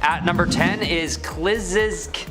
At number 10 is Klitzplik.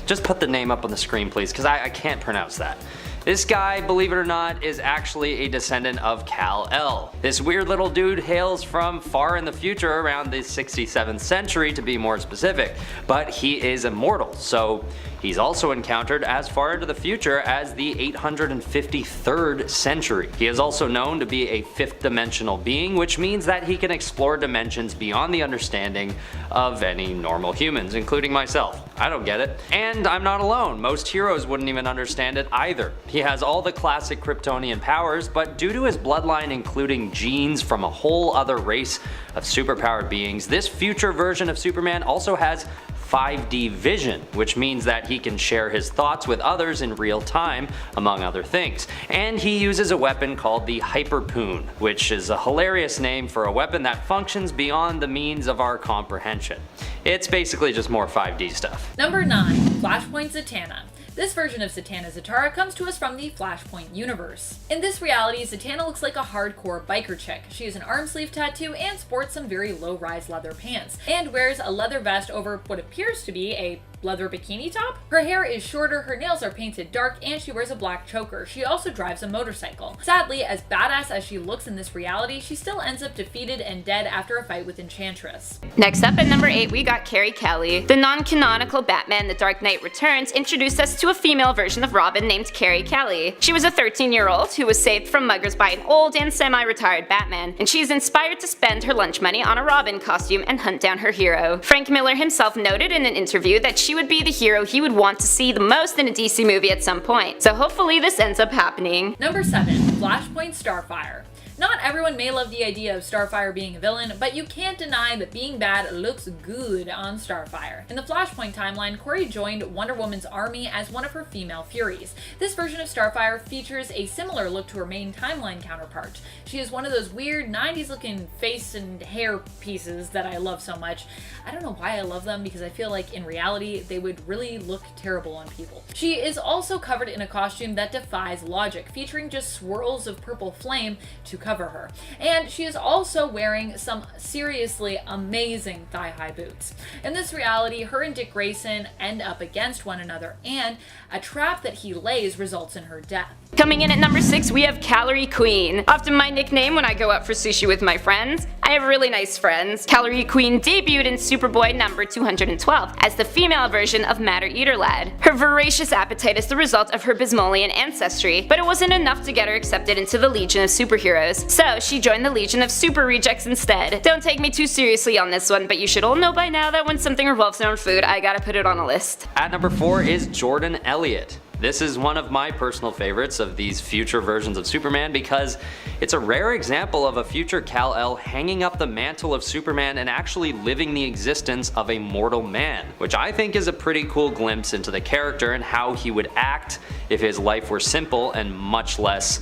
Just put the name up on the screen please, because I can't pronounce that. This guy, believe it or not, is actually a descendant of Kal-El. This weird little dude hails from far in the future, around the 67th century to be more specific, but he is immortal, so he's also encountered as far into the future as the 853rd century. He is also known to be a fifth dimensional being, which means that he can explore dimensions beyond the understanding of any normal humans, including myself. I don't get it. And I'm not alone, most heroes wouldn't even understand it either. He has all the classic Kryptonian powers, but due to his bloodline including genes from a whole other race of superpowered beings, this future version of Superman also has 5D vision, which means that he can share his thoughts with others in real time, among other things. And he uses a weapon called the Hyperpoon, which is a hilarious name for a weapon that functions beyond the means of our comprehension. It's basically just more 5D stuff. Number 9. Flashpoint Zatanna. This version of Zatanna Zatara comes to us from the Flashpoint universe. In this reality, Zatanna looks like a hardcore biker chick. She has an arm sleeve tattoo and sports some very low-rise leather pants, and wears a leather vest over what appears to be a leather bikini top. Her hair is shorter, her nails are painted dark, and she wears a black choker. She also drives a motorcycle. Sadly, as badass as she looks in this reality, she still ends up defeated and dead after a fight with Enchantress. Next up at number 8 we got KELLEY. The non-canonical Batman The Dark Knight Returns introduced us to a female version of Robin named KELLEY. She was a 13-year-old who was saved from muggers by an old and semi-retired Batman, and she is inspired to spend her lunch money on a Robin costume and hunt down her hero. Frank Miller himself noted in an interview that she would be the hero he would want to see the most in a DC movie at some point, so hopefully this ends up happening. Number 7. Flashpoint Starfire. Not everyone may love the idea of Starfire being a villain, but you can't deny that being bad looks good on Starfire. In the Flashpoint timeline, Corey joined Wonder Woman's army as one of her female Furies. This version of Starfire features a similar look to her main timeline counterpart. She is one of those weird 90s looking face and hair pieces that I love so much. I don't know why I love them, because I feel like in reality they would really look terrible on people. She is also covered in a costume that defies logic, featuring just swirls of purple flame to cover her. And she is also wearing some seriously amazing thigh-high boots. In this reality, her and Dick Grayson end up against one another, and a trap that he lays results in her death. Coming in at number 6 we have Calorie Queen. Often my nickname when I go out for sushi with my friends. I have really nice friends. Calorie Queen debuted in Superboy number 212 as the female version of Matter Eater Lad. Her voracious appetite is the result of her Bismolian ancestry, but it wasn't enough to get her accepted into the Legion of Superheroes, so she joined the Legion of Super Rejects instead. Don't take me too seriously on this one, but you should all know by now that when something revolves around food, I gotta put it on a list. At number 4 is Jordan Elliott. This is one of my personal favorites of these future versions of Superman because it's a rare example of a future Kal-El hanging up the mantle of Superman and actually living the existence of a mortal man, which I think is a pretty cool glimpse into the character and how he would act if his life were simple and much less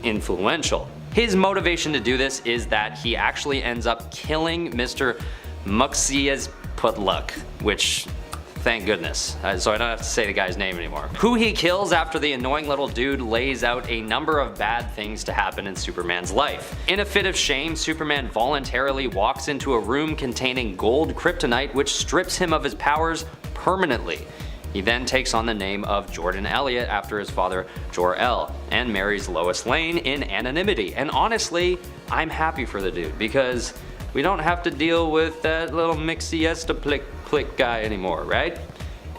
influential. His motivation to do this is that he actually ends up killing Mr. Mxyzptlk, which thank goodness, so I don't have to say the guy's name anymore. Who he kills after the annoying little dude lays out a number of bad things to happen in Superman's life. In a fit of shame, Superman voluntarily walks into a room containing gold kryptonite which strips him of his powers permanently. He then takes on the name of Jordan Elliott after his father Jor-El and marries Lois Lane in anonymity. And honestly, I'm happy for the dude because we don't have to deal with that little Mxyzptlk guy anymore, right?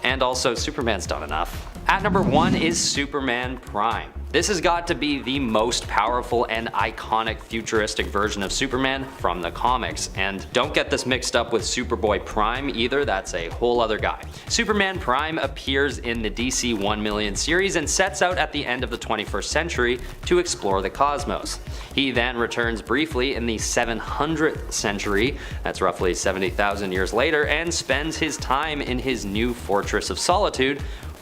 And also, Superman's done enough. At number 1 is Superman Prime. This has got to be the most powerful and iconic futuristic version of Superman from the comics, and don't get this mixed up with Superboy Prime either, that's a whole other guy. Superman Prime appears in the DC 1 million series and sets out at the end of the 21st century to explore the cosmos. He then returns briefly in the 700th century, that's roughly 70,000 years later, and spends his time in his new Fortress of Solitude,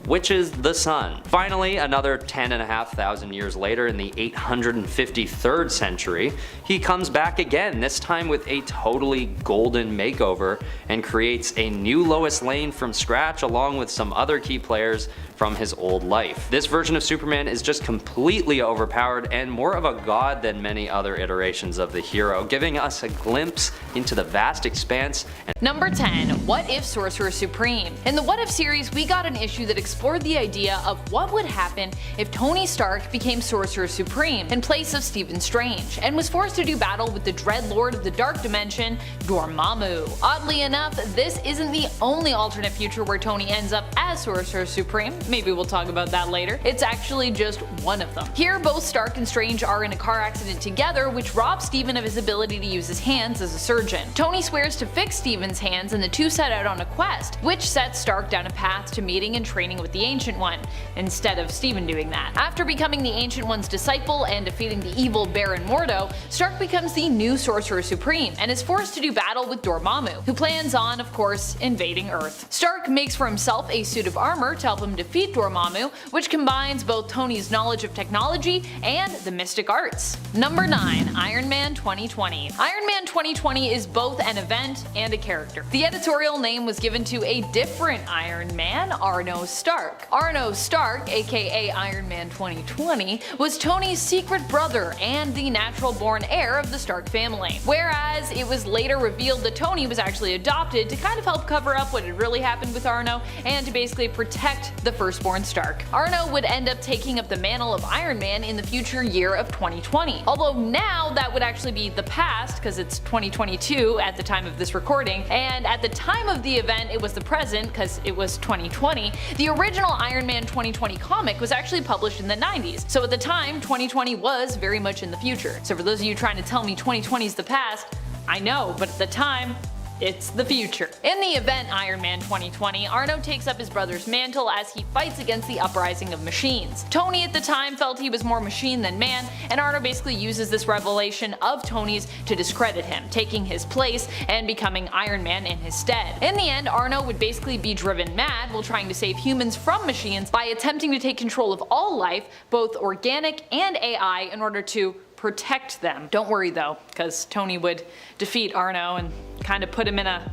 which is the sun. Finally, another 10,500 years later in the 853rd century, he comes back again, this time with a totally golden makeover, and creates a new Lois Lane from scratch along with some other key players from his old life. This version of Superman is just completely overpowered and more of a god than many other iterations of the hero, giving us a glimpse into the vast expanse. Number 10. What If Sorcerer Supreme? In the What If series, we got an issue that explored the idea of what would happen if Tony Stark became Sorcerer Supreme in place of Stephen Strange, and was forced to do battle with the Dread Lord of the Dark Dimension, Dormammu. Oddly enough, this isn't the only alternate future where Tony ends up as Sorcerer Supreme. Maybe we'll talk about that later. It's actually just one of them. Here, both Stark and Strange are in a car accident together, which robs Stephen of his ability to use his hands as a surgeon. Tony swears to fix Stephen's hands, and the two set out on a quest, which sets Stark down a path to meeting and training with the Ancient One, instead of Stephen doing that. After becoming the Ancient One's disciple and defeating the evil Baron Mordo, Stark becomes the new Sorcerer Supreme, and is forced to do battle with Dormammu, who plans on, of course, invading Earth. Stark makes for himself a suit of armor to help him defeat Dormammu, which combines both Tony's knowledge of technology and the mystic arts. Number 9. Iron Man 2020. Iron Man 2020 is both an event and a character. The editorial name was given to a different Iron Man, Arno Stark. Arno Stark, aka Iron Man 2020, was Tony's secret brother and the natural-born heir of the Stark family. Whereas it was later revealed that Tony was actually adopted to kind of help cover up what had really happened with Arno and to basically protect the firstborn Stark. Arno would end up taking up the mantle of Iron Man in the future year of 2020. Although now that would actually be the past, because it's 2022 at the time of this recording, and at the time of the event it was the present because it was 2020. The original Iron Man 2020 comic was actually published in the 90s, so at the time 2020 was very much in the future. So for those of you trying to tell me 2020 is the past, I know, but at the time, it's the future. In the event Iron Man 2020, Arno takes up his brother's mantle as he fights against the uprising of machines. Tony at the time felt he was more machine than man, and Arno basically uses this revelation of Tony's to discredit him, taking his place and becoming Iron Man in his stead. In the end, Arno would basically be driven mad while trying to save humans from machines by attempting to take control of all life, both organic and AI, in order to protect them. Don't worry though, because Tony would defeat Arno and kind of put him in a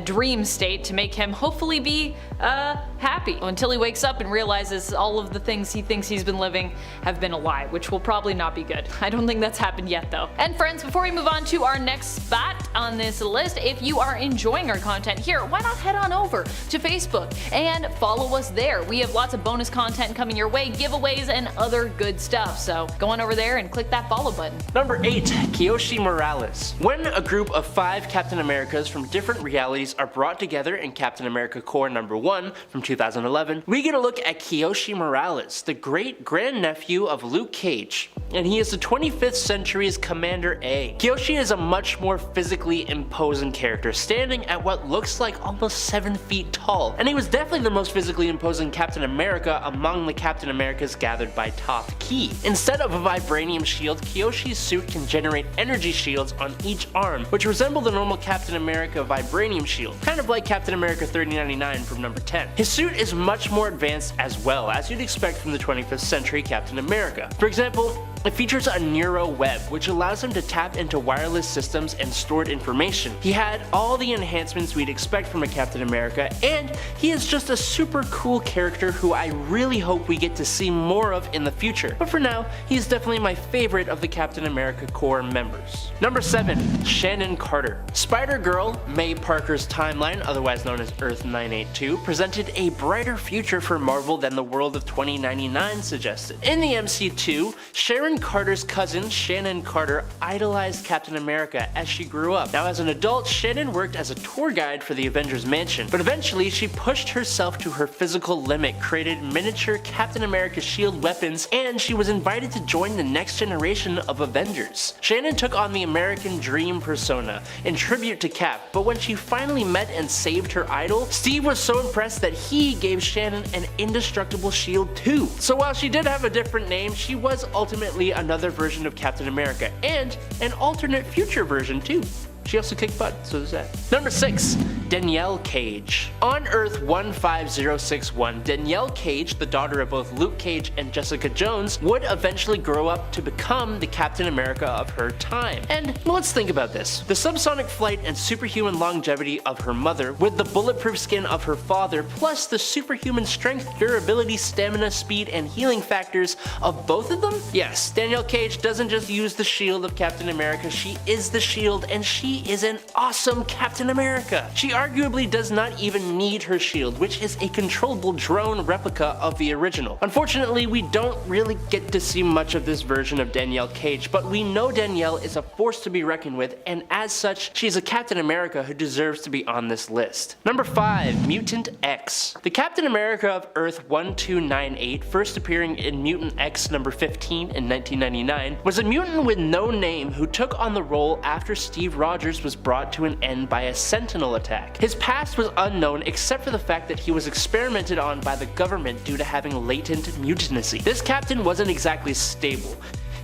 dream state to make him hopefully be happy until he wakes up and realizes all of the things he thinks he's been living have been a lie, which will probably not be good. I don't think that's happened yet though. And friends, before we move on to our next spot on this list, if you are enjoying our content here, why not head on over to Facebook and follow us there. We have lots of bonus content coming your way, giveaways and other good stuff, so go on over there and click that follow button. Number 8. Kyoshi Morales. When a group of 5 Captain Americas from different realities are brought together in Captain America Corps number 1 from 2011, we get a look at Kyoshi Morales, the great grandnephew of Luke Cage, and he is the 25th century's Commander A. Kyoshi is a much more physically imposing character, standing at what looks like almost 7 feet tall, and he was definitely the most physically imposing Captain America among the Captain Americas gathered by Toph Key. Instead of a vibranium shield, Kyoshi's suit can generate energy shields on each arm, which resemble the normal Captain America vibranium shield, kind of like Captain America 3099 from number 10. His suit is much more advanced as well, as you'd expect from the 25th century Captain America. For example, it features a neuro web, which allows him to tap into wireless systems and stored information. He had all the enhancements we'd expect from a Captain America, and he is just a super cool character who I really hope we get to see more of in the future. But for now, he is definitely my favorite of the Captain America Corps members. Number 7. Shannon Carter. Spider-Girl, May Parker's timeline, otherwise known as Earth 982, presented a brighter future for Marvel than the world of 2099 suggested. In the MC2, Sharon Carter's cousin, Shannon Carter, idolized Captain America as she grew up. Now as an adult, Shannon worked as a tour guide for the Avengers Mansion, but eventually she pushed herself to her physical limit, created miniature Captain America shield weapons, and she was invited to join the next generation of Avengers. Shannon took on the American Dream persona in tribute to Cap, but when she finally met and saved her idol, Steve was so impressed that he gave Shannon an indestructible shield too. So while she did have a different name, she was ultimately another version of Captain America, and an alternate future version too. she also kicked butt, so does that. Number 6. Danielle Cage. On Earth 15061, Danielle Cage, the daughter of both Luke Cage and Jessica Jones, would eventually grow up to become the Captain America of her time. And let's think about this. The subsonic flight and superhuman longevity of her mother, with the bulletproof skin of her father, plus the superhuman strength, durability, stamina, speed, and healing factors of both of them? Yes, Danielle Cage doesn't just use the shield of Captain America, she is the shield, and she is an awesome Captain America. She arguably does not even need her shield, which is a controllable drone replica of the original. Unfortunately, we don't really get to see much of this version of Danielle Cage, but we know Danielle is a force to be reckoned with, and as such, she's a Captain America who deserves to be on this list. Number 5. Mutant X. The Captain America of Earth 1298, first appearing in Mutant X number 15 in 1999, was a mutant with no name who took on the role after Steve Rogers was brought to an end by a Sentinel attack. His past was unknown except for the fact that he was experimented on by the government due to having latent mutanacy. This captain wasn't exactly stable.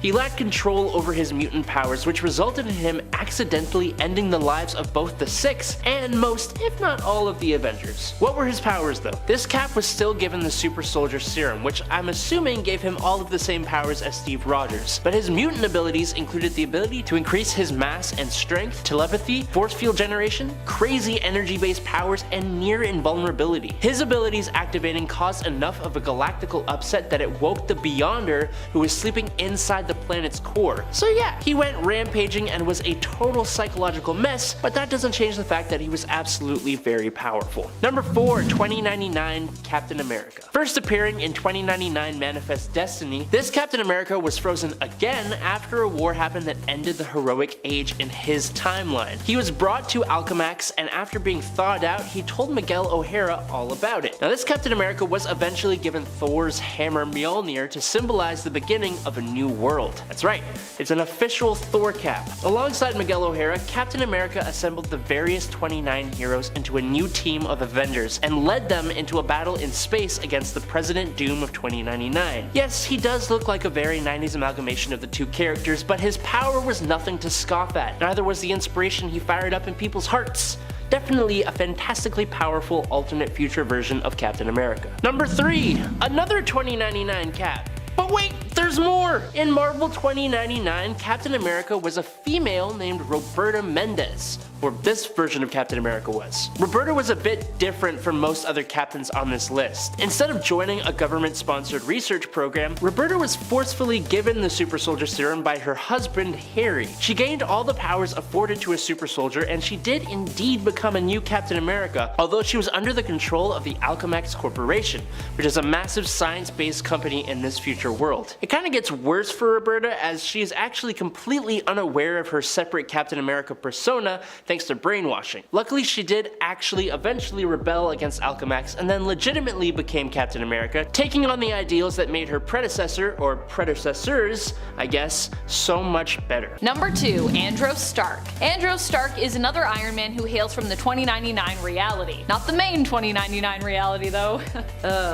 He lacked control over his mutant powers, which resulted in him accidentally ending the lives of both the Six and most, if not all, of the Avengers. What were his powers though? This Cap was still given the Super Soldier Serum, which I'm assuming gave him all of the same powers as Steve Rogers, but his mutant abilities included the ability to increase his mass and strength, telepathy, force field generation, crazy energy-based powers, and near invulnerability. His abilities activating caused enough of a galactical upset that it woke the Beyonder, who was sleeping inside the planet's core. So yeah, he went rampaging and was a total psychological mess, but that doesn't change the fact that he was absolutely very powerful. Number 4. 2099 Captain America. First appearing in 2099 Manifest Destiny, this Captain America was frozen again after a war happened that ended the heroic age in his timeline. He was brought to Alchemax, and after being thawed out, he told Miguel O'Hara all about it. Now this Captain America was eventually given Thor's hammer Mjolnir to symbolize the beginning of a new world. That's right, it's an official Thor cap. Alongside Miguel O'Hara, Captain America assembled the various 29 heroes into a new team of Avengers and led them into a battle in space against the President Doom of 2099. Yes, he does look like a very 90s amalgamation of the two characters, but his power was nothing to scoff at. Neither was the inspiration he fired up in people's hearts. Definitely a fantastically powerful alternate future version of Captain America. Number 3. Another 2099 Cap. But wait, there's more! In Marvel 2099, Captain America was a female named Roberta Mendez, or this version of Captain America was. Roberta was a bit different from most other captains on this list. Instead of joining a government-sponsored research program, Roberta was forcefully given the Super Soldier Serum by her husband, Harry. She gained all the powers afforded to a super soldier, and she did indeed become a new Captain America, although she was under the control of the Alchemax Corporation, which is a massive science-based company in this future world. It kinda gets worse for Roberta, as she is actually completely unaware of her separate Captain America persona thanks to brainwashing. Luckily, she did actually eventually rebel against Alchemax and then legitimately became Captain America, taking on the ideals that made her predecessor, or predecessors, I guess, so much better. Number 2. Andros Stark. Andros Stark is another Iron Man who hails from the 2099 reality. Not the main 2099 reality though.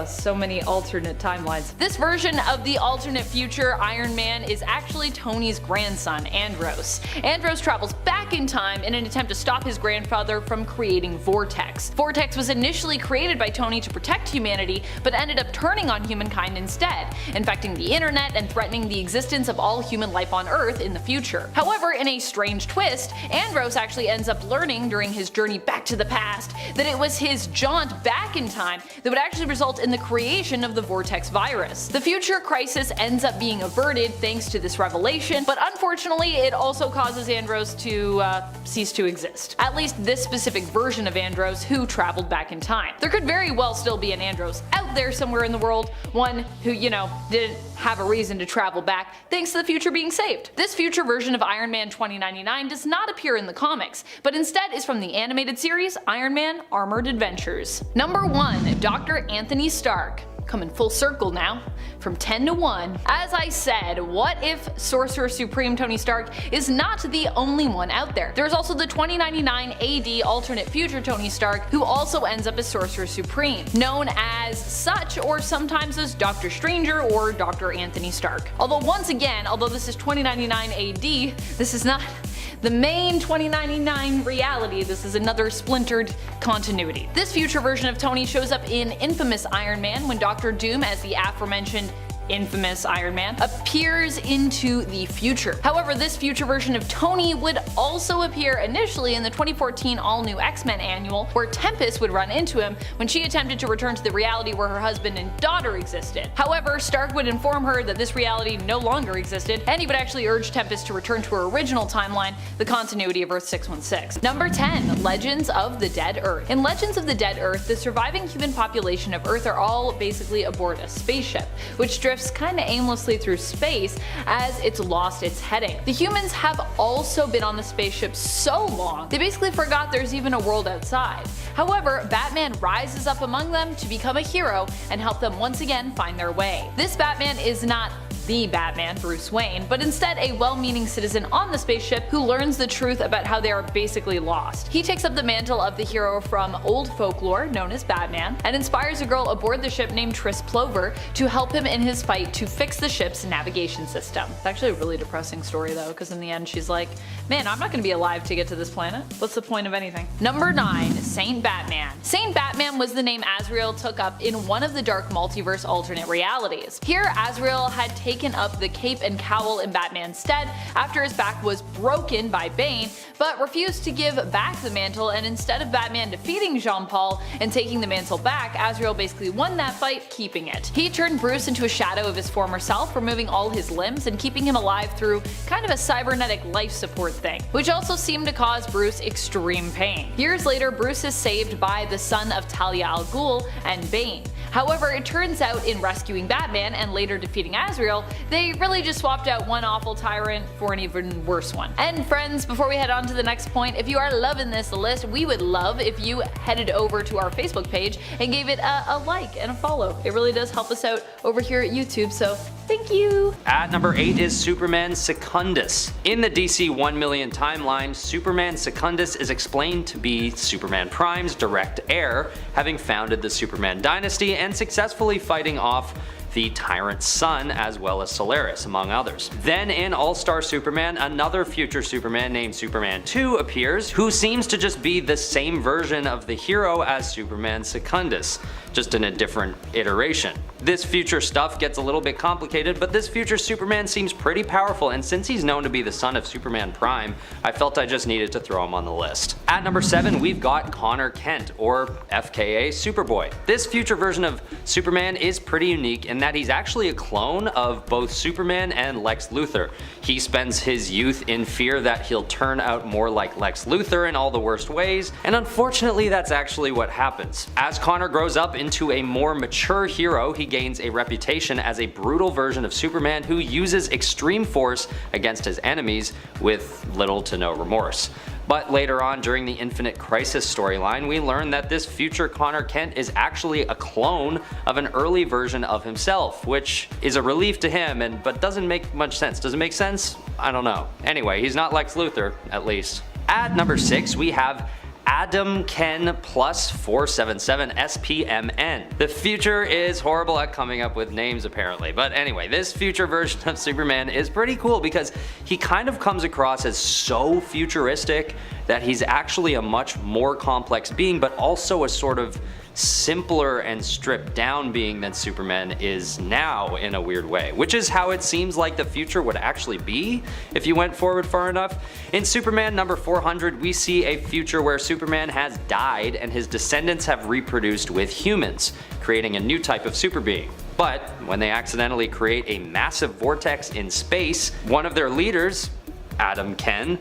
So many alternate timelines. This version of the alternate future Iron Man is actually Tony's grandson, Andros. Andros travels back in time in an attempt to stop his grandfather from creating Vortex. Vortex was initially created by Tony to protect humanity, but ended up turning on humankind instead, infecting the internet and threatening the existence of all human life on Earth in the future. However, in a strange twist, Andros actually ends up learning during his journey back to the past that it was his jaunt back in time that would actually result in the creation of the Vortex virus. The future crisis ends up being averted thanks to this revelation, but unfortunately it also causes Andros to cease to exist. At least this specific version of Andros who traveled back in time. There could very well still be an Andros out there somewhere in the world, one who, you know, didn't have a reason to travel back thanks to the future being saved. This future version of Iron Man 2099 does not appear in the comics, but instead is from the animated series Iron Man Armored Adventures. Number 1. Dr. Anthony Stark. Coming full circle now, from 10 to 1. As I said, what if Sorcerer Supreme Tony Stark is not the only one out there? There's also the 2099 AD alternate future Tony Stark, who also ends up as Sorcerer Supreme, known as such or sometimes as Dr. Stranger or Dr. Anthony Stark. Although once again, although this is 2099 AD, this is not The main 2099 reality, this is another splintered continuity. This future version of Tony shows up in Infamous Iron Man when Dr. Doom, as the aforementioned infamous Iron Man, appears into the future. However, this future version of Tony would also appear initially in the 2014 all-new X-Men annual, where Tempest would run into him when she attempted to return to the reality where her husband and daughter existed. However, Stark would inform her that this reality no longer existed, and he would actually urge Tempest to return to her original timeline, the continuity of Earth 616. Number 10. Legends of the Dead Earth. In Legends of the Dead Earth, the surviving human population of Earth are all basically aboard a spaceship, which drifts kinda aimlessly through space as it's lost its heading. The humans have also been on the spaceship so long, they basically forgot there's even a world outside. However, Batman rises up among them to become a hero and help them once again find their way. This Batman is not the Batman, Bruce Wayne, but instead a well-meaning citizen on the spaceship who learns the truth about how they are basically lost. He takes up the mantle of the hero from old folklore, known as Batman, and inspires a girl aboard the ship named Tris Plover to help him in his fight to fix the ship's navigation system. It's actually a really depressing story though, because in the end she's like, man, I'm not gonna be alive to get to this planet. What's the point of anything? Number 9. Saint Batman. Saint Batman was the name Azrael took up in one of the Dark Multiverse alternate realities. Here, Azrael had taken up the cape and cowl in Batman's stead after his back was broken by Bane, but refused to give back the mantle, and instead of Batman defeating Jean-Paul and taking the mantle back, Azrael basically won that fight, keeping it. He turned Bruce into a shadow of his former self, removing all his limbs and keeping him alive through kind of a cybernetic life support thing, which also seemed to cause Bruce extreme pain. Years later, Bruce is saved by the son of Talia al Ghul and Bane. However, it turns out in rescuing Batman and later defeating Azrael, they really just swapped out one awful tyrant for an even worse one. And friends, before we head on to the next point, if you are loving this list, we would love if you headed over to our Facebook page and gave it a like and a follow. It really does help us out over here at YouTube, so thank you! At number 8 is Superman Secundus. In the DC 1 million timeline, Superman Secundus is explained to be Superman Prime's direct heir, having founded the Superman dynasty and successfully fighting off the Tyrant's son as well as Solaris, among others. Then in All-Star Superman, another future Superman named Superman 2 appears, who seems to just be the same version of the hero as Superman Secundus, just in a different iteration. This future stuff gets a little bit complicated, but this future Superman seems pretty powerful, and since he's known to be the son of Superman Prime, I felt I just needed to throw him on the list. At number 7, we've got Connor Kent, or FKA Superboy. This future version of Superman is pretty unique in that he's actually a clone of both Superman and Lex Luthor. He spends his youth in fear that he'll turn out more like Lex Luthor in all the worst ways, and unfortunately that's actually what happens. As Connor grows up into a more mature hero, he gains a reputation as a brutal version of Superman who uses extreme force against his enemies with little to no remorse. But later on during the Infinite Crisis storyline, we learn that this future Connor Kent is actually a clone of an early version of himself, which is a relief to him but doesn't make much sense. Does it make sense? I don't know. Anyway, he's not Lex Luthor, at least. At number 6, we have Adam Ken plus 477 SPMN. The future is horrible at coming up with names apparently, but anyway, this future version of Superman is pretty cool because he kind of comes across as so futuristic that he's actually a much more complex being, but also a sort of simpler and stripped down being than Superman is now in a weird way, which is how it seems like the future would actually be if you went forward far enough. In Superman number 400, we see a future where Superman has died and his descendants have reproduced with humans, creating a new type of super being. But when they accidentally create a massive vortex in space, one of their leaders, Adam Ken,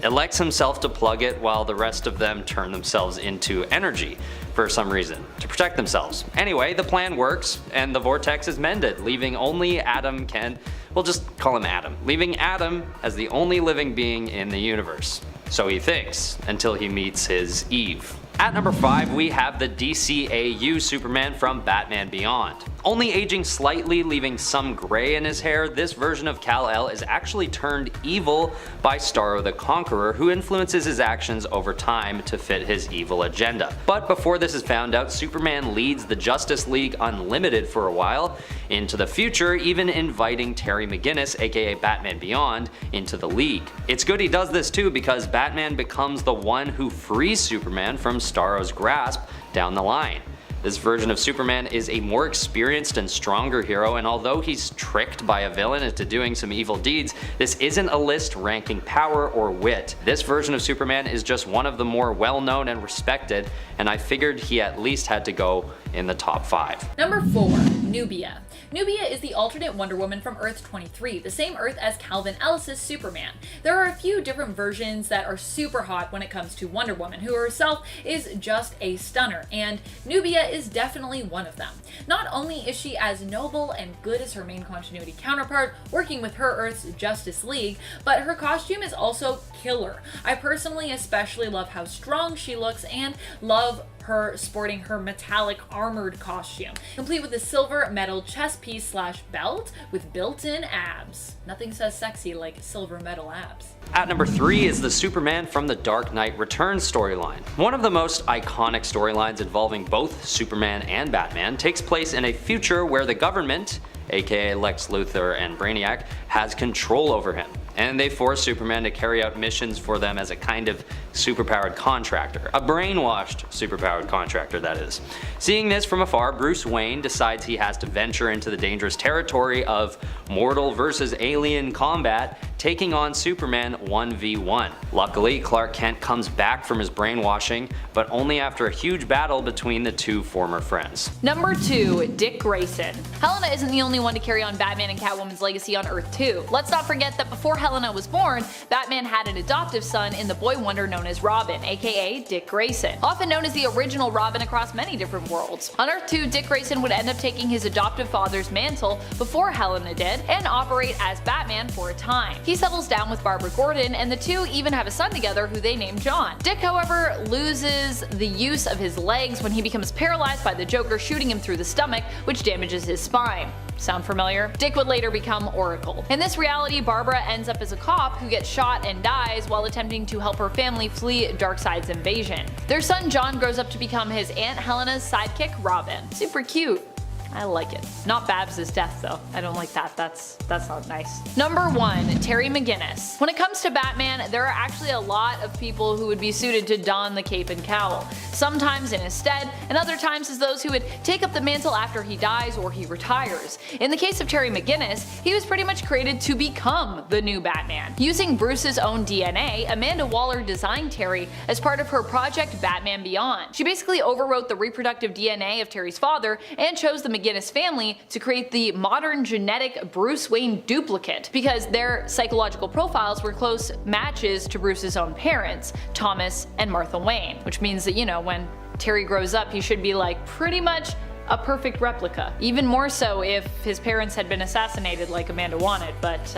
elects himself to plug it while the rest of them turn themselves into energy for some reason, to protect themselves. Anyway, the plan works and the vortex is mended, leaving only Adam Ken, we'll just call him Adam, leaving Adam as the only living being in the universe. So he thinks, until he meets his Eve. At number 5 we have the DCAU Superman from Batman Beyond. Only aging slightly, leaving some gray in his hair, this version of Kal-El is actually turned evil by Starro the Conqueror, who influences his actions over time to fit his evil agenda. But before this is found out, Superman leads the Justice League Unlimited for a while into the future, even inviting Terry McGinnis, aka Batman Beyond, into the League. It's good he does this too, because Batman becomes the one who frees Superman from Starro's grasp down the line. This version of Superman is a more experienced and stronger hero, and although he's tricked by a villain into doing some evil deeds, this isn't a list ranking power or wit. This version of Superman is just one of the more well-known and respected, and I figured he at least had to go in the top 5. Number 4. Nubia. Nubia is the alternate Wonder Woman from Earth 23, the same Earth as Calvin Ellis's Superman. There are a few different versions that are super hot when it comes to Wonder Woman, who herself is just a stunner, and Nubia is definitely one of them. Not only is she as noble and good as her main continuity counterpart, working with her Earth's Justice League, but her costume is also killer. I personally especially love how strong she looks and love her sporting her metallic armored costume, complete with a silver metal chest piece slash belt with built-in abs. Nothing says sexy like silver metal abs. At number 3 is the Superman from the Dark Knight Returns storyline. One of the most iconic storylines involving both Superman and Batman takes place in a future where the government, aka Lex Luthor and Brainiac, has control over him, and they force Superman to carry out missions for them as a kind of superpowered contractor. A brainwashed superpowered contractor, that is. Seeing this from afar, Bruce Wayne decides he has to venture into the dangerous territory of mortal versus alien combat, taking on Superman 1v1. Luckily, Clark Kent comes back from his brainwashing, but only after a huge battle between the two former friends. Number 2. Dick Grayson. Helena isn't the only one to carry on Batman and Catwoman's legacy on Earth 2. Let's not forget that before Helena was born, Batman had an adoptive son in the boy wonder known as Robin, aka Dick Grayson, often known as the original Robin across many different worlds. On Earth 2, Dick Grayson would end up taking his adoptive father's mantle before Helena did, and operate as Batman for a time. He settles down with Barbara Gordon, and the two even have a son together who they name John. Dick, however, loses the use of his legs when he becomes paralyzed by the Joker shooting him through the stomach, which damages his spine. Sound familiar? Dick would later become Oracle. In this reality, Barbara ends up as a cop who gets shot and dies while attempting to help her family flee Darkseid's invasion. Their son John grows up to become his Aunt Helena's sidekick, Robin. Super cute. I like it. Not Babs' death though. I don't like that. That's not nice. Number 1. Terry McGinnis. When it comes to Batman, there are actually a lot of people who would be suited to don the cape and cowl. Sometimes in his stead, and other times as those who would take up the mantle after he dies or he retires. In the case of Terry McGinnis, he was pretty much created to become the new Batman. Using Bruce's own DNA, Amanda Waller designed Terry as part of her project Batman Beyond. She basically overwrote the reproductive DNA of Terry's father and chose the McGinnis family to create the modern genetic Bruce Wayne duplicate, because their psychological profiles were close matches to Bruce's own parents, Thomas and Martha Wayne, which means that, you know, when Terry grows up he should be like pretty much a perfect replica. Even more so if his parents had been assassinated like Amanda wanted, but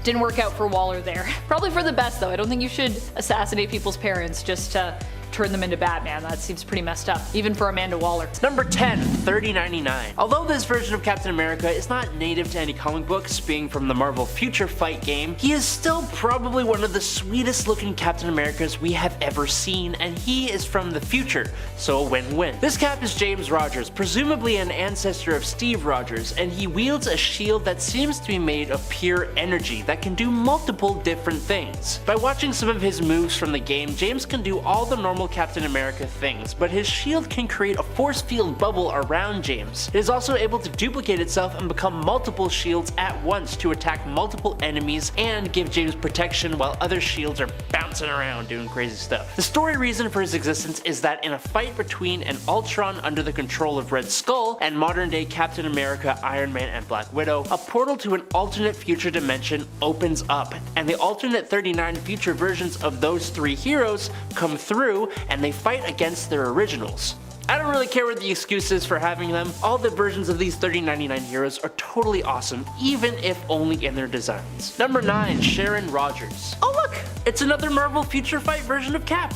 didn't work out for Waller there. Probably for the best though. I don't think you should assassinate people's parents just to turn them into Batman. That seems pretty messed up, even for Amanda Waller. Number 10, 3099. Although this version of Captain America is not native to any comic books, being from the Marvel Future Fight game, he is still probably one of the sweetest looking Captain Americas we have ever seen, and he is from the future, so a win-win. This Cap is James Rogers, presumably an ancestor of Steve Rogers, and he wields a shield that seems to be made of pure energy that can do multiple different things. By watching some of his moves from the game, James can do all the normal Captain America things, but his shield can create a force field bubble around James. It is also able to duplicate itself and become multiple shields at once to attack multiple enemies and give James protection while other shields are bouncing around doing crazy stuff. The story reason for his existence is that in a fight between an Ultron under the control of Red Skull and modern day Captain America, Iron Man, and Black Widow, a portal to an alternate future dimension opens up, and the alternate 39 future versions of those three heroes come through and they fight against their originals. I don't really care what the excuse is for having them. All the versions of these 3099 heroes are totally awesome, even if only in their designs. Number 9, Sharon Rogers. Oh look! It's another Marvel Future Fight version of Cap.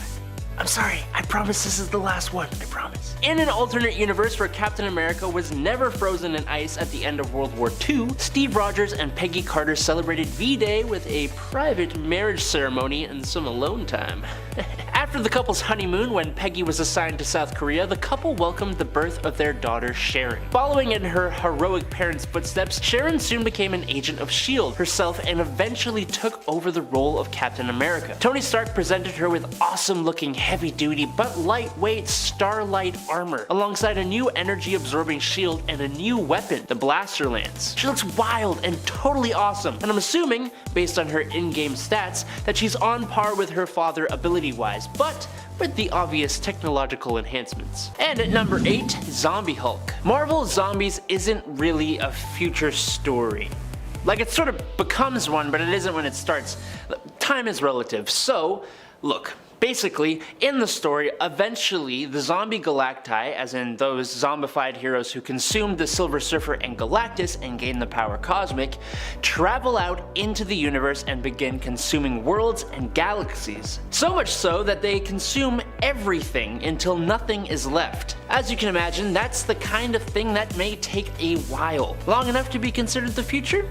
I'm sorry, I promise this is the last one, I promise. In an alternate universe where Captain America was never frozen in ice at the end of World War II, Steve Rogers and Peggy Carter celebrated V-Day with a private marriage ceremony and some alone time. After the couple's honeymoon, when Peggy was assigned to South Korea, the couple welcomed the birth of their daughter Sharon. Following in her heroic parents' footsteps, Sharon soon became an agent of S.H.I.E.L.D. herself and eventually took over the role of Captain America. Tony Stark presented her with awesome-looking heavy-duty but lightweight Starlight armor, alongside a new energy-absorbing shield and a new weapon, the Blaster Lance. She looks wild and totally awesome, and I'm assuming, based on her in-game stats, that she's on par with her father ability-wise, but with the obvious technological enhancements. And at number 8, Zombie Hulk. Marvel Zombies isn't really a future story. Like, it sort of becomes one, but it isn't when it starts. Time is relative, so look. Basically, in the story, eventually the zombie Galacti, as in those zombified heroes who consumed the Silver Surfer and Galactus and gained the power cosmic, travel out into the universe and begin consuming worlds and galaxies. So much so that they consume everything until nothing is left. As you can imagine, that's the kind of thing that may take a while. Long enough to be considered the future?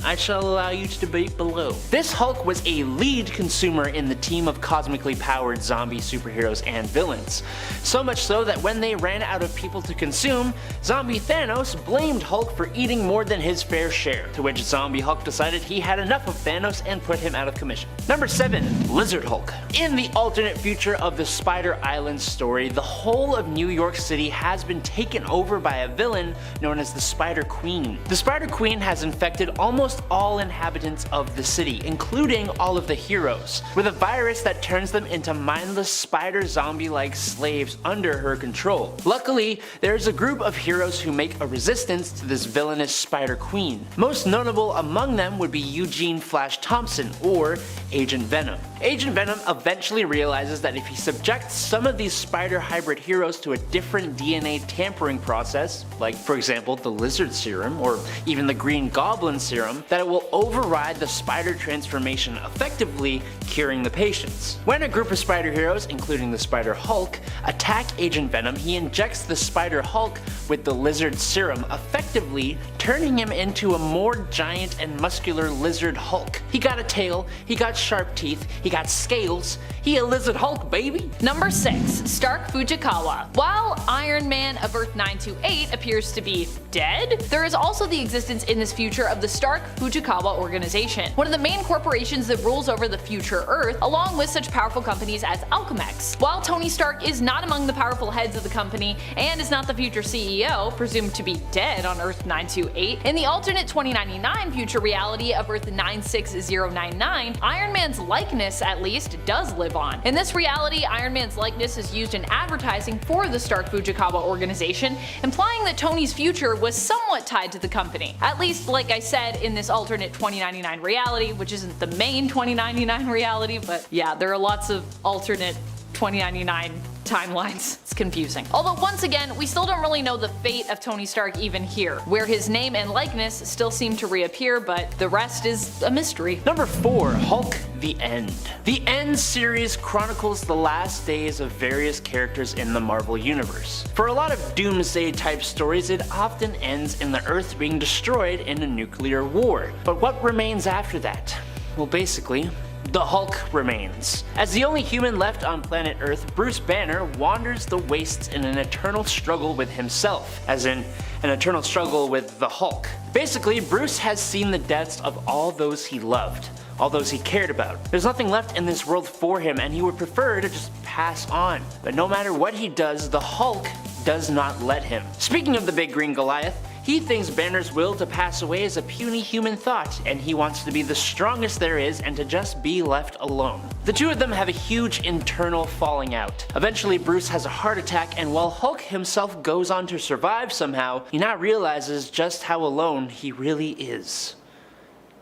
I shall allow you to debate below. This Hulk was a lead consumer in the team of cosmically powered zombie superheroes and villains. So much so that when they ran out of people to consume, Zombie Thanos blamed Hulk for eating more than his fair share, to which Zombie Hulk decided he had enough of Thanos and put him out of commission. Number 7. Lizard Hulk. In the alternate future of the Spider Island story, the whole of New York City has been taken over by a villain known as the Spider Queen. The Spider Queen has infected almost all inhabitants of the city, including all of the heroes, with a virus that turns them into mindless spider zombie-like slaves under her control. Luckily, there's a group of heroes who make a resistance to this villainous Spider Queen. Most notable among them would be Eugene Flash Thompson, or Agent Venom. Agent Venom eventually realizes that if he subjects some of these spider hybrid heroes to a different DNA tampering process, like for example the lizard serum or even the green goblin serum, that it will override the spider transformation, effectively curing the patients. When a group of spider heroes, including the Spider Hulk, attack Agent Venom, he injects the Spider Hulk with the lizard serum, effectively turning him into a more giant and muscular lizard Hulk. He got a tail, he got sharp teeth, he got scales, he a lizard Hulk, baby! Number 6. Stark Fujikawa. While Iron Man of Earth 928 appears to be dead, there is also the existence in this future of the Stark Fujikawa organization, one of the main corporations that rules over the future Earth, along with such powerful companies as Alchemex. While Tony Stark is not among the powerful heads of the company and is not the future CEO, presumed to be dead on Earth 928, in the alternate 2099 future reality of Earth 96099, Iron Man's likeness, at least, does live on. In this reality, Iron Man's likeness is used in advertising for the Stark Fujikawa organization, implying that Tony's future was somewhat tied to the company. At least, like I said, in this alternate 2099 reality, which isn't the main 2099 reality, but yeah, there are lots of alternate 2099 timelines. It's confusing. Although once again, we still don't really know the fate of Tony Stark even here, where his name and likeness still seem to reappear, but the rest is a mystery. Number 4. Hulk: The End. The End series chronicles the last days of various characters in the Marvel Universe. For a lot of doomsday type stories, it often ends in the Earth being destroyed in a nuclear war. But what remains after that? Well, basically, the Hulk remains. As the only human left on planet Earth, Bruce Banner wanders the wastes in an eternal struggle with himself, as in an eternal struggle with the Hulk. Basically, Bruce has seen the deaths of all those he loved, all those he cared about. There's nothing left in this world for him, and he would prefer to just pass on. But no matter what he does, the Hulk does not let him. Speaking of the big green Goliath, he thinks Banner's will to pass away is a puny human thought, and he wants to be the strongest there is and to just be left alone. The two of them have a huge internal falling out. Eventually, Bruce has a heart attack, and while Hulk himself goes on to survive somehow, he now realizes just how alone he really is.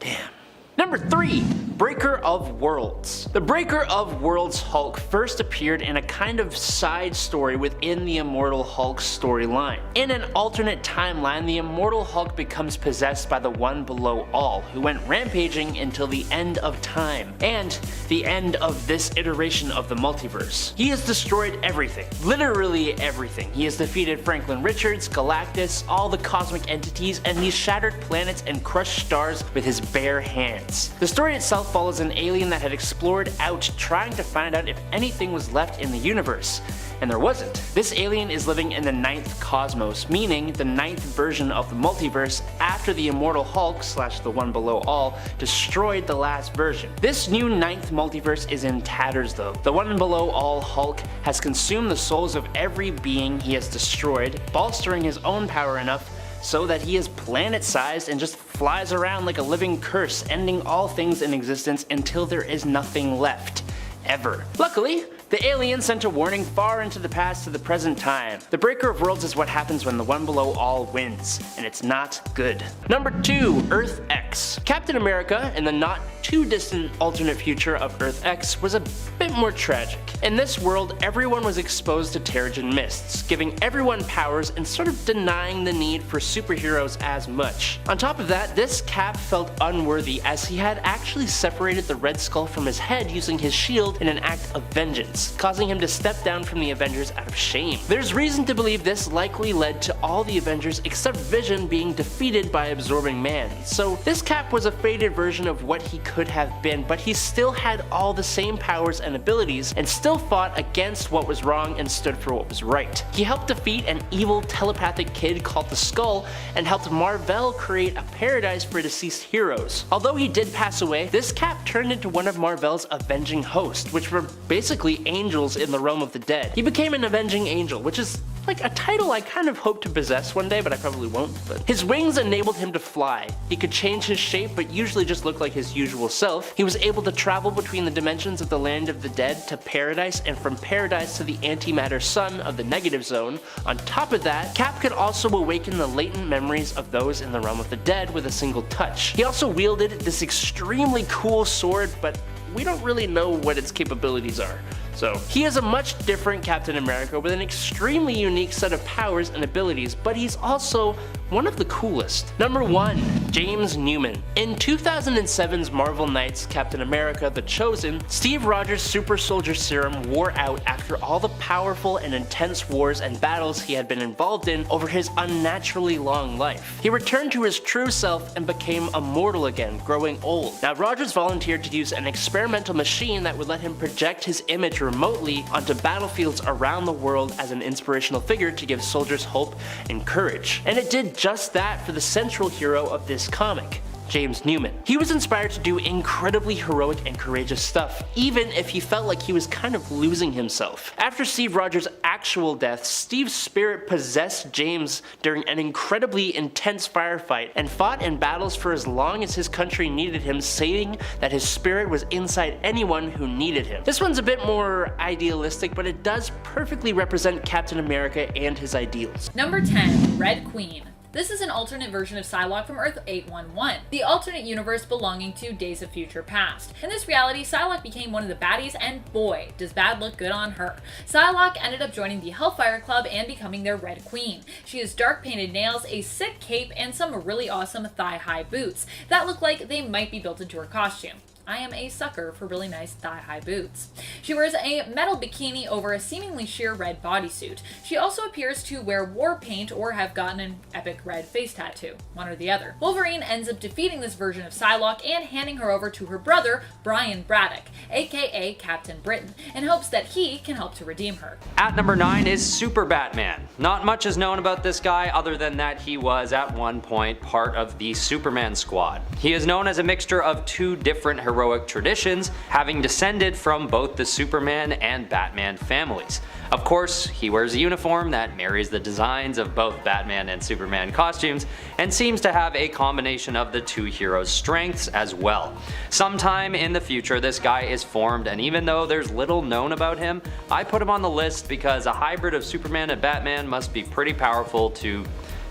Damn. Number 3. Breaker of Worlds. The Breaker of Worlds Hulk first appeared in a kind of side story within the Immortal Hulk storyline. In an alternate timeline, the Immortal Hulk becomes possessed by the One Below All, who went rampaging until the end of time, and the end of this iteration of the multiverse. He has destroyed everything, literally everything. He has defeated Franklin Richards, Galactus, all the cosmic entities, and these shattered planets and crushed stars with his bare hands. The story itself follows an alien that had explored out trying to find out if anything was left in the universe, and there wasn't. This alien is living in the 9th cosmos, meaning the 9th version of the multiverse after the Immortal Hulk / the One Below All destroyed the last version. This new 9th multiverse is in tatters though. The One Below All Hulk has consumed the souls of every being he has destroyed, bolstering his own power enough so that he is planet-sized and just flies around like a living curse, ending all things in existence until there is nothing left. Ever. Luckily, the alien sent a warning far into the past to the present time. The Breaker of Worlds is what happens when the One Below All wins, and it's not good. Number 2. Earth X. Captain America, in the not too distant alternate future of Earth X, was a bit more tragic. In this world, everyone was exposed to Terrigen mists, giving everyone powers and sort of denying the need for superheroes as much. On top of that, this Cap felt unworthy as he had actually separated the Red Skull from his head using his shield in an act of vengeance, causing him to step down from the Avengers out of shame. There's reason to believe this likely led to all the Avengers except Vision being defeated by Absorbing Man. So this Cap was a faded version of what he could have been, but he still had all the same powers and abilities and still fought against what was wrong and stood for what was right. He helped defeat an evil telepathic kid called the Skull and helped Mar-Vell create a paradise for deceased heroes. Although he did pass away, this Cap turned into one of Mar-Vell's avenging hosts, which were basically angels in the realm of the dead. He became an avenging angel, which is like a title I kind of hope to possess one day, but I probably won't. But his wings enabled him to fly. He could change his shape, but usually just look like his usual self. He was able to travel between the dimensions of the land of the dead to paradise, and from paradise to the antimatter sun of the negative zone. On top of that, Cap could also awaken the latent memories of those in the realm of the dead with a single touch. He also wielded this extremely cool sword, but we don't really know what its capabilities are. So, he is a much different Captain America with an extremely unique set of powers and abilities, but he's also one of the coolest. Number 1. James Newman. In 2007's Marvel Knights Captain America: The Chosen, Steve Rogers' super soldier serum wore out after all the powerful and intense wars and battles he had been involved in over his unnaturally long life. He returned to his true self and became immortal again, growing old. Now, Rogers volunteered to use an experimental machine that would let him project his image remotely onto battlefields around the world as an inspirational figure to give soldiers hope and courage. And it did just that for the central hero of this comic, James Newman. He was inspired to do incredibly heroic and courageous stuff, even if he felt like he was kind of losing himself. After Steve Rogers' actual death, Steve's spirit possessed James during an incredibly intense firefight and fought in battles for as long as his country needed him, saying that his spirit was inside anyone who needed him. This one's a bit more idealistic, but it does perfectly represent Captain America and his ideals. Number 10. Red Queen. This is an alternate version of Psylocke from Earth 811, the alternate universe belonging to Days of Future Past. In this reality, Psylocke became one of the baddies, and boy, does bad look good on her. Psylocke ended up joining the Hellfire Club and becoming their Red Queen. She has dark painted nails, a sick cape, and some really awesome thigh-high boots that look like they might be built into her costume. I am a sucker for really nice thigh-high boots. She wears a metal bikini over a seemingly sheer red bodysuit. She also appears to wear war paint or have gotten an epic red face tattoo, one or the other. Wolverine ends up defeating this version of Psylocke and handing her over to her brother, Brian Braddock, aka Captain Britain, in hopes that he can help to redeem her. At number 9 is Super Batman. Not much is known about this guy other than that he was at one point part of the Superman squad. He is known as a mixture of two different heroic traditions, having descended from both the Superman and Batman families. Of course, he wears a uniform that marries the designs of both Batman and Superman costumes, and seems to have a combination of the two heroes' strengths as well. Sometime in the future, this guy is formed, and even though there's little known about him, I put him on the list because a hybrid of Superman and Batman must be pretty powerful to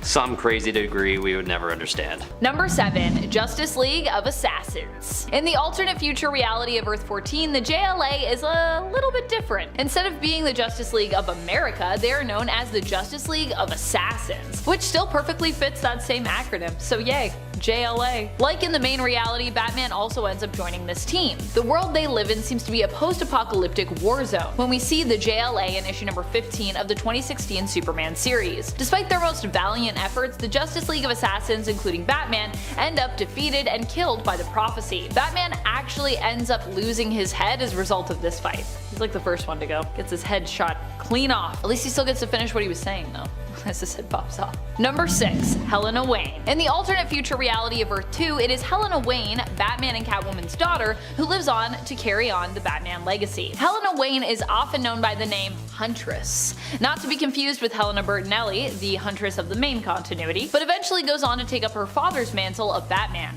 some crazy degree we would never understand. Number 7. Justice League of Assassins. In the alternate future reality of Earth 14, the JLA is a little bit different. Instead of being the Justice League of America, they are known as the Justice League of Assassins, which still perfectly fits that same acronym, so yay. JLA. Like in the main reality, Batman also ends up joining this team. The world they live in seems to be a post-apocalyptic war zone when we see the JLA in issue number 15 of the 2016 Superman series. Despite their most valiant efforts, the Justice League of Assassins, including Batman, end up defeated and killed by the Prophecy. Batman actually ends up losing his head as a result of this fight. He's like the first one to go. Gets his head shot clean off. At least he still gets to finish what he was saying though. As his head pops off. Number 6. Helena Wayne. In the alternate future reality of Earth 2, it is Helena Wayne, Batman and Catwoman's daughter, who lives on to carry on the Batman legacy. Helena Wayne is often known by the name Huntress, not to be confused with Helena Bertinelli, the Huntress of the main continuity, but eventually goes on to take up her father's mantle of Batman.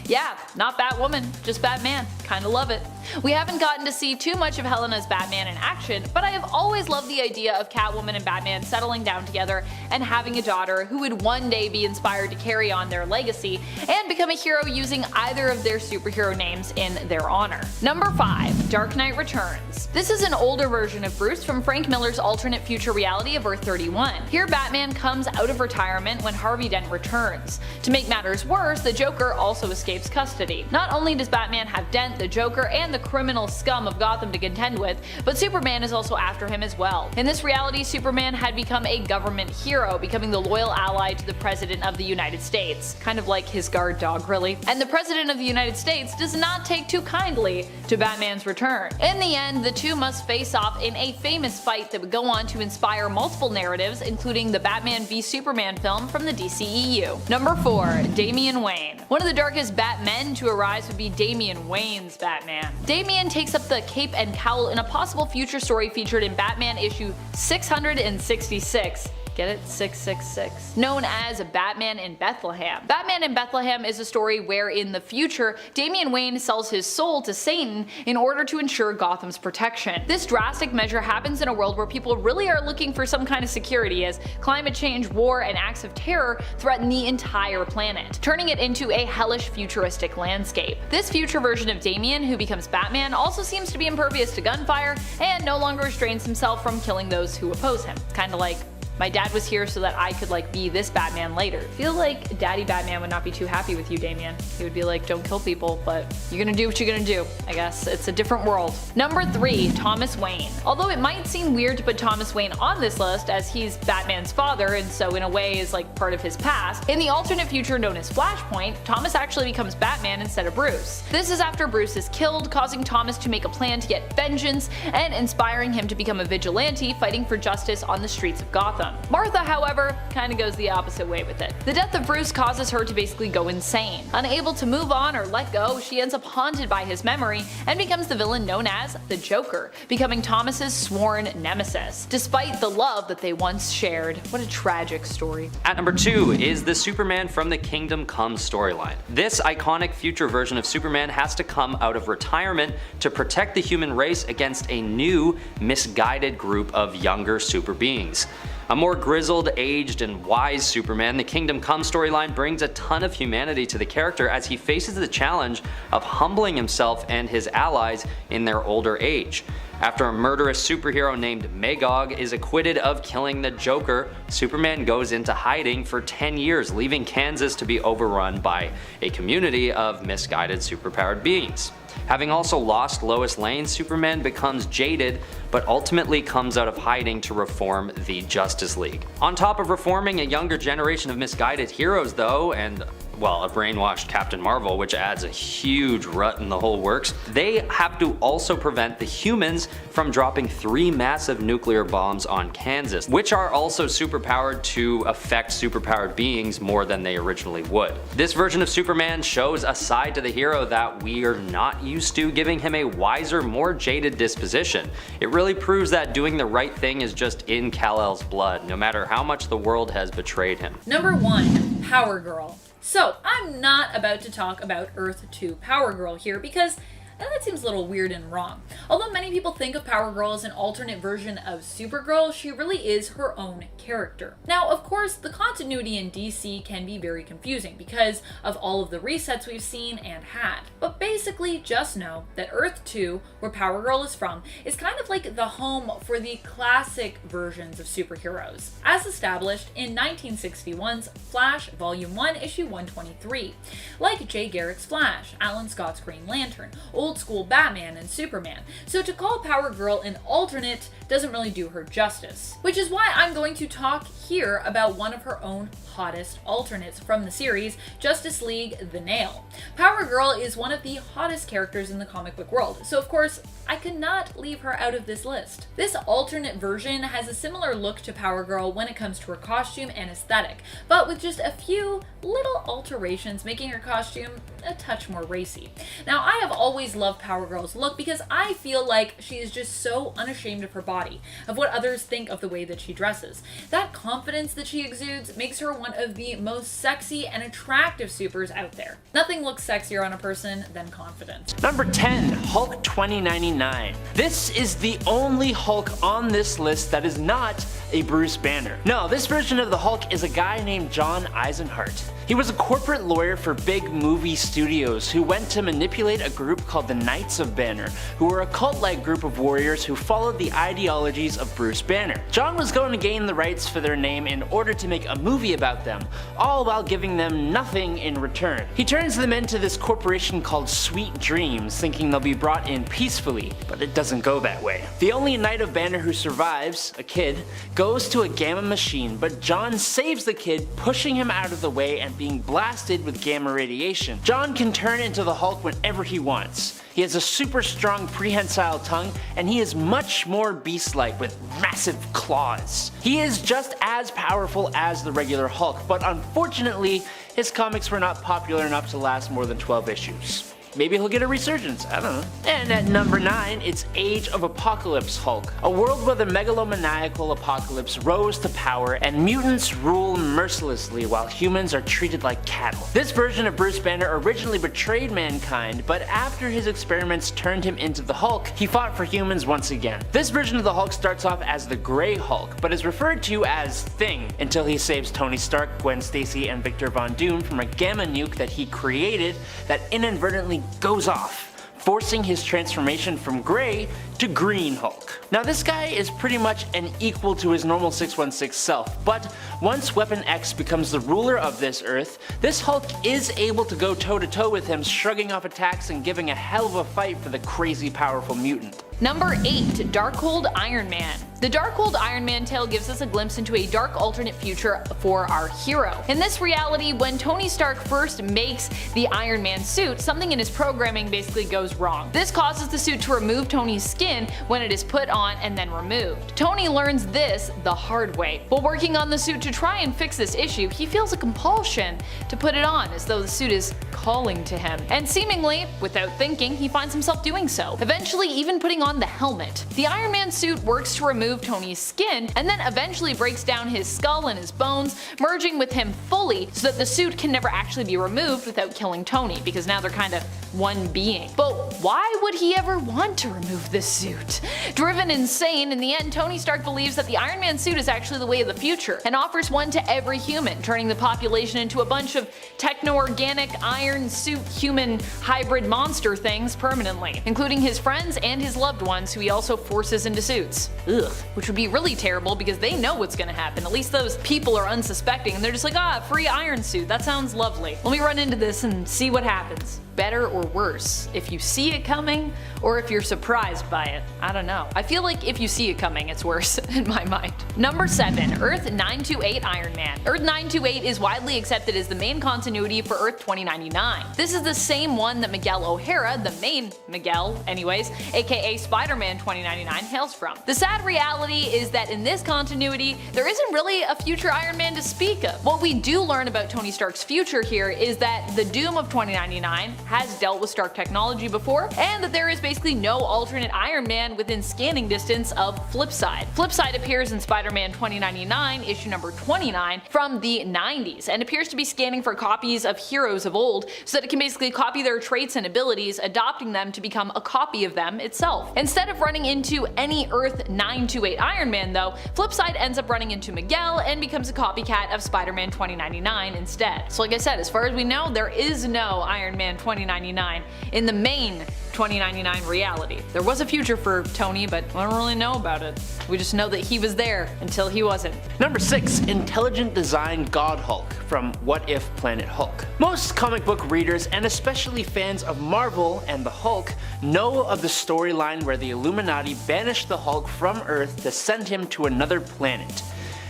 Yeah, not Batwoman, just Batman. Kinda love it. We haven't gotten to see too much of Helena's Batman in action, but I have always loved the idea of Catwoman and Batman settling down together and having a daughter who would one day be inspired to carry on their legacy and become a hero using either of their superhero names in their honor. Number 5. Dark Knight Returns. This is an older version of Bruce from Frank Miller's alternate future reality of Earth 31. Here Batman comes out of retirement when Harvey Dent returns. To make matters worse, the Joker also escapes custody. Not only does Batman have Dent, the Joker, and the criminal scum of Gotham to contend with, but Superman is also after him as well. In this reality, Superman had become a government hero, becoming the loyal ally to the President of the United States. Kind of like his guard dog, really. And the President of the United States does not take too kindly to Batman's return. In the end, the two must face off in a famous fight that would go on to inspire multiple narratives, including the Batman v Superman film from the DCEU. Number 4. Damian Wayne. One of the darkest Batmen to arise would be Damian Wayne's Batman. Damian takes up the cape and cowl in a possible future story featured in Batman issue 666. Get it? 666. Known as Batman in Bethlehem. Batman in Bethlehem is a story where in the future, Damian Wayne sells his soul to Satan in order to ensure Gotham's protection. This drastic measure happens in a world where people really are looking for some kind of security as climate change, war, and acts of terror threaten the entire planet, turning it into a hellish futuristic landscape. This future version of Damian, who becomes Batman, also seems to be impervious to gunfire and no longer restrains himself from killing those who oppose him. Kinda like my dad was here so that I could be this Batman later. I feel like Daddy Batman would not be too happy with you, Damian. He would be like, don't kill people, but you're gonna do what you're gonna do. I guess it's a different world. Number 3. Thomas Wayne. Although it might seem weird to put Thomas Wayne on this list as he's Batman's father and so in a way is part of his past, in the alternate future known as Flashpoint, Thomas actually becomes Batman instead of Bruce. This is after Bruce is killed, causing Thomas to make a plan to get vengeance and inspiring him to become a vigilante fighting for justice on the streets of Gotham. Martha, however, kinda goes the opposite way with it. The death of Bruce causes her to basically go insane. Unable to move on or let go, she ends up haunted by his memory and becomes the villain known as the Joker, becoming Thomas's sworn nemesis, despite the love that they once shared. What a tragic story. At number 2 is the Superman from the Kingdom Come storyline. This iconic future version of Superman has to come out of retirement to protect the human race against a new, misguided group of younger super beings. A more grizzled, aged, and wise Superman, the Kingdom Come storyline brings a ton of humanity to the character as he faces the challenge of humbling himself and his allies in their older age. After a murderous superhero named Magog is acquitted of killing the Joker, Superman goes into hiding for 10 years, leaving Kansas to be overrun by a community of misguided superpowered beings. Having also lost Lois Lane, Superman becomes jaded, but ultimately comes out of hiding to reform the Justice League. On top of reforming a younger generation of misguided heroes though, and well, a brainwashed Captain Marvel, which adds a huge rut in the whole works, they have to also prevent the humans from dropping 3 massive nuclear bombs on Kansas, which are also superpowered to affect superpowered beings more than they originally would. This version of Superman shows a side to the hero that we are not used to, giving him a wiser, more jaded disposition. It really proves that doing the right thing is just in Kal-El's blood, no matter how much the world has betrayed him. Number 1. Power Girl. So, I'm not about to talk about Earth 2 Power Girl here because and that seems a little weird and wrong. Although many people think of Power Girl as an alternate version of Supergirl, she really is her own character. Now, of course, the continuity in DC can be very confusing because of all of the resets we've seen and had. But basically, just know that Earth 2, where Power Girl is from, is kind of like the home for the classic versions of superheroes, as established in 1961's Flash Volume 1, Issue 123, like Jay Garrick's Flash, Alan Scott's Green Lantern, old school Batman, and Superman. So to call Power Girl an alternate doesn't really do her justice. Which is why I'm going to talk here about one of her own hottest alternates from the series, Justice League The Nail. Power Girl is one of the hottest characters in the comic book world, so of course I could not leave her out of this list. This alternate version has a similar look to Power Girl when it comes to her costume and aesthetic, but with just a few little alterations making her costume a touch more racy. Now, I have always loved Power Girl's look because I feel like she is just so unashamed of her body, of what others think of the way that she dresses. That confidence that she exudes makes her one of the most sexy and attractive supers out there. Nothing looks sexier on a person than confidence. Number 10, Hulk 2099. This is the only Hulk on this list that is not a Bruce Banner. No, this version of the Hulk is a guy named John Eisenhart. He was a corporate lawyer for big movie studios who went to manipulate a group called the Knights of Banner, who were a cult-like group of warriors who followed the ideologies of Bruce Banner. John was going to gain the rights for their name in order to make a movie about them, all while giving them nothing in return. He turns them into this corporation called Sweet Dreams, thinking they'll be brought in peacefully, but it doesn't go that way. The only Knight of Banner who survives, a kid, goes to a gamma machine, but John saves the kid, pushing him out of the way and being blasted with gamma radiation. John can turn into the Hulk whenever he wants. He has a super strong prehensile tongue, and he is much more beast-like with massive claws. He is just as powerful as the regular Hulk, but unfortunately, his comics were not popular enough to last more than 12 issues. Maybe he'll get a resurgence, I don't know. And at number 9, it's Age of Apocalypse Hulk. A world where the megalomaniacal apocalypse rose to power and mutants rule mercilessly while humans are treated like cattle. This version of Bruce Banner originally betrayed mankind, but after his experiments turned him into the Hulk, he fought for humans once again. This version of the Hulk starts off as the Grey Hulk, but is referred to as Thing until he saves Tony Stark, Gwen Stacy, and Victor Von Doom from a gamma nuke that he created that inadvertently goes off, forcing his transformation from Grey to Green Hulk. Now this guy is pretty much an equal to his normal 616 self, but once Weapon X becomes the ruler of this Earth, this Hulk is able to go toe to toe with him, shrugging off attacks and giving a hell of a fight for the crazy powerful mutant. Number 8, Darkhold Iron Man. The Darkhold Iron Man tale gives us a glimpse into a dark alternate future for our hero. In this reality, when Tony Stark first makes the Iron Man suit, something in his programming basically goes wrong. This causes the suit to remove Tony's skin when it is put on and then removed. Tony learns this the hard way. While working on the suit to try and fix this issue, he feels a compulsion to put it on as though the suit is calling to him. And seemingly, without thinking, he finds himself doing so, eventually even putting on the helmet. The Iron Man suit works to remove Tony's skin and then eventually breaks down his skull and his bones, merging with him fully so that the suit can never actually be removed without killing Tony, because now they're kind of one being. But why would he ever want to remove this suit? Driven insane, in the end Tony Stark believes that the Iron Man suit is actually the way of the future and offers one to every human, turning the population into a bunch of techno-organic iron suit human hybrid monster things permanently, including his friends and his loved ones who he also forces into suits. Ugh. Which would be really terrible because they know what's gonna happen. At least those people are unsuspecting and they're just like, ah, free iron suit, that sounds lovely. Let me run into this and see what happens. Better or worse, if you see it coming or if you're surprised by it. I don't know. I feel like if you see it coming, it's worse in my mind. Number 7, Earth 928 Iron Man. Earth 928 is widely accepted as the main continuity for Earth 2099. This is the same one that Miguel O'Hara, the main Miguel anyways, aka Spider-Man 2099, hails from. The sad reality is that in this continuity, there isn't really a future Iron Man to speak of. What we do learn about Tony Stark's future here is that the Doom of 2099, has dealt with Stark technology before, and that there is basically no alternate Iron Man within scanning distance of Flipside. Flipside appears in Spider-Man 2099, issue number 29, from the 90s, and appears to be scanning for copies of heroes of old so that it can basically copy their traits and abilities, adopting them to become a copy of them itself. Instead of running into any Earth 928 Iron Man though, Flipside ends up running into Miguel and becomes a copycat of Spider-Man 2099 instead. So like I said, as far as we know, there is no Iron Man 2099 in the main 2099 reality. There was a future for Tony, but I don't really know about it. We just know that he was there until he wasn't. Number 6. Intelligent Design God Hulk from What If Planet Hulk. Most comic book readers, and especially fans of Marvel and the Hulk, know of the storyline where the Illuminati banished the Hulk from Earth to send him to another planet.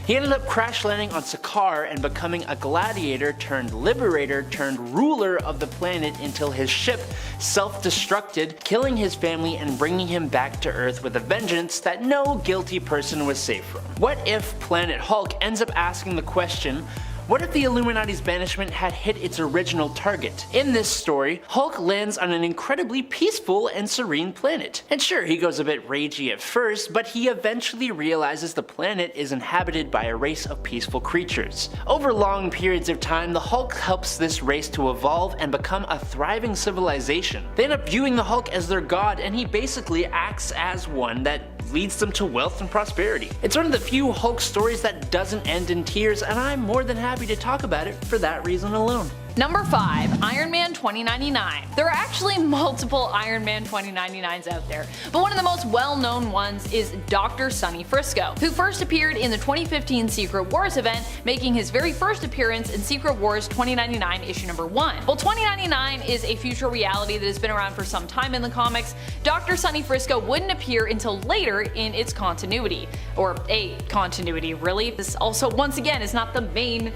He ended up crash landing on Sakaar and becoming a gladiator turned liberator turned ruler of the planet until his ship self-destructed, killing his family and bringing him back to Earth with a vengeance that no guilty person was safe from. What If Planet Hulk ends up asking the question, what if the Illuminati's banishment had hit its original target? In this story, Hulk lands on an incredibly peaceful and serene planet. And sure, he goes a bit ragey at first, but he eventually realizes the planet is inhabited by a race of peaceful creatures. Over long periods of time, the Hulk helps this race to evolve and become a thriving civilization. They end up viewing the Hulk as their god, and he basically acts as one that leads them to wealth and prosperity. It's one of the few Hulk stories that doesn't end in tears, and I'm more than happy to talk about it for that reason alone. Number 5. Iron Man 2099. There are actually multiple Iron Man 2099s out there, but one of the most well-known ones is Dr. Sonny Frisco, who first appeared in the 2015 Secret Wars event, making his very first appearance in Secret Wars 2099 issue number 1. While 2099 is a future reality that has been around for some time in the comics, Dr. Sonny Frisco wouldn't appear until later in its continuity. Or a continuity, really. This also, once again, is not the main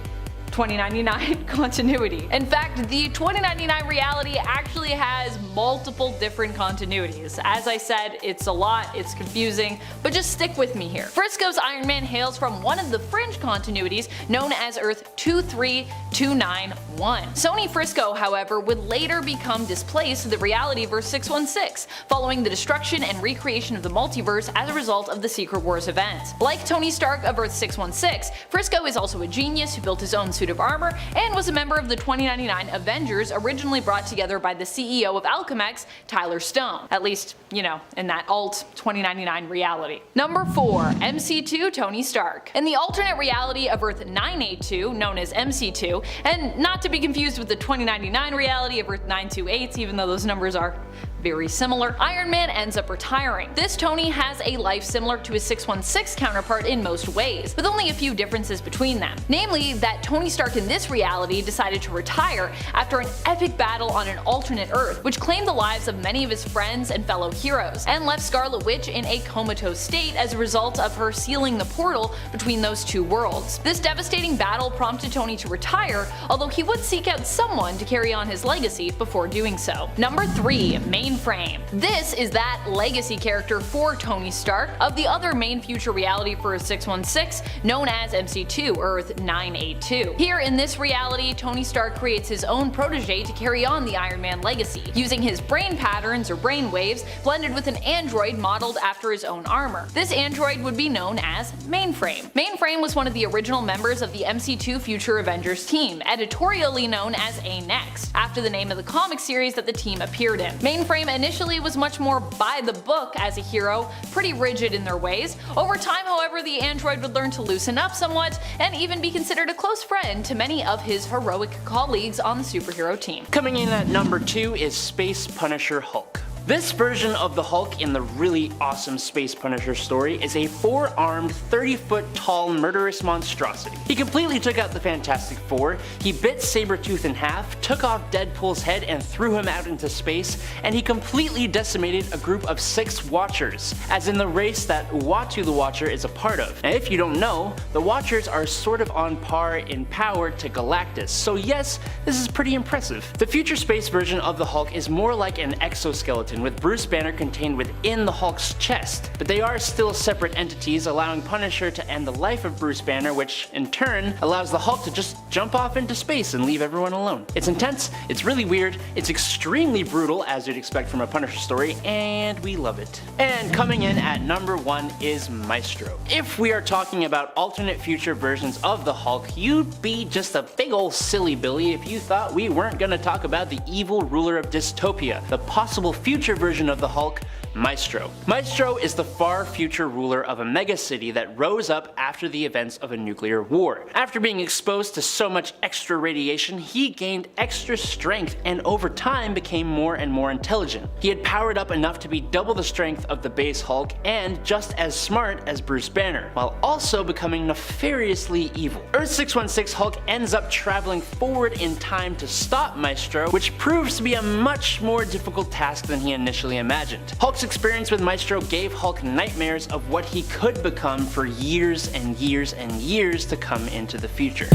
2099 continuity. In fact, the 2099 reality actually has multiple different continuities. As I said, it's a lot, it's confusing, but just stick with me here. Frisco's Iron Man hails from one of the fringe continuities known as Earth 23291. Sonny Frisco, however, would later become displaced to the reality verse 616, following the destruction and recreation of the multiverse as a result of the Secret Wars event. Like Tony Stark of Earth 616, Frisco is also a genius who built his own suit of armor and was a member of the 2099 Avengers, originally brought together by the CEO of Alchemex, Tyler Stone. At least, you know, in that alt 2099 reality. Number 4. MC2 Tony Stark. In the alternate reality of Earth 982, known as MC2, and not to be confused with the 2099 reality of Earth 928, even though those numbers are very similar, Iron Man ends up retiring. This Tony has a life similar to his 616 counterpart in most ways, with only a few differences between them. Namely, that Tony Stark in this reality decided to retire after an epic battle on an alternate Earth, which claimed the lives of many of his friends and fellow heroes, and left Scarlet Witch in a comatose state as a result of her sealing the portal between those two worlds. This devastating battle prompted Tony to retire, although he would seek out someone to carry on his legacy before doing so. Number 3. Mainframe. This is that legacy character for Tony Stark of the other main future reality for Earth 616, known as MC2, Earth 982. Here in this reality, Tony Stark creates his own protege to carry on the Iron Man legacy, using his brain patterns or brain waves blended with an android modeled after his own armor. This android would be known as Mainframe. Mainframe was one of the original members of the MC2 Future Avengers team, editorially known as A-Next, after the name of the comic series that the team appeared in. Mainframe initially was much more by the book as a hero, pretty rigid in their ways. Over time, however, the android would learn to loosen up somewhat and even be considered a close friend to many of his heroic colleagues on the superhero team. Coming in at number 2 is Space Punisher Hulk. This version of the Hulk in the really awesome Space Punisher story is a 4-armed, 30-foot tall murderous monstrosity. He completely took out the Fantastic Four, he bit Sabretooth in half, took off Deadpool's head and threw him out into space, and he completely decimated a group of 6 Watchers, as in the race that Uatu the Watcher is a part of. And if you don't know, the Watchers are sort of on par in power to Galactus, so yes, this is pretty impressive. The future space version of the Hulk is more like an exoskeleton skeleton, with Bruce Banner contained within the Hulk's chest, but they are still separate entities, allowing Punisher to end the life of Bruce Banner, which in turn allows the Hulk to just jump off into space and leave everyone alone. It's intense, it's really weird, it's extremely brutal as you'd expect from a Punisher story, and we love it. And coming in at number 1 is Maestro. If we are talking about alternate future versions of the Hulk, you'd be just a big ol' silly Billy if you thought we weren't gonna talk about the evil ruler of dystopia, the possible future version of the Hulk, Maestro. Maestro is the far future ruler of a megacity that rose up after the events of a nuclear war. After being exposed to so much extra radiation, he gained extra strength and over time became more and more intelligent. He had powered up enough to be double the strength of the base Hulk and just as smart as Bruce Banner, while also becoming nefariously evil. Earth 616 Hulk ends up traveling forward in time to stop Maestro, which proves to be a much more difficult task than he initially imagined. Hulk's experience with Maestro gave Hulk nightmares of what he could become for years and years and years to come into the future.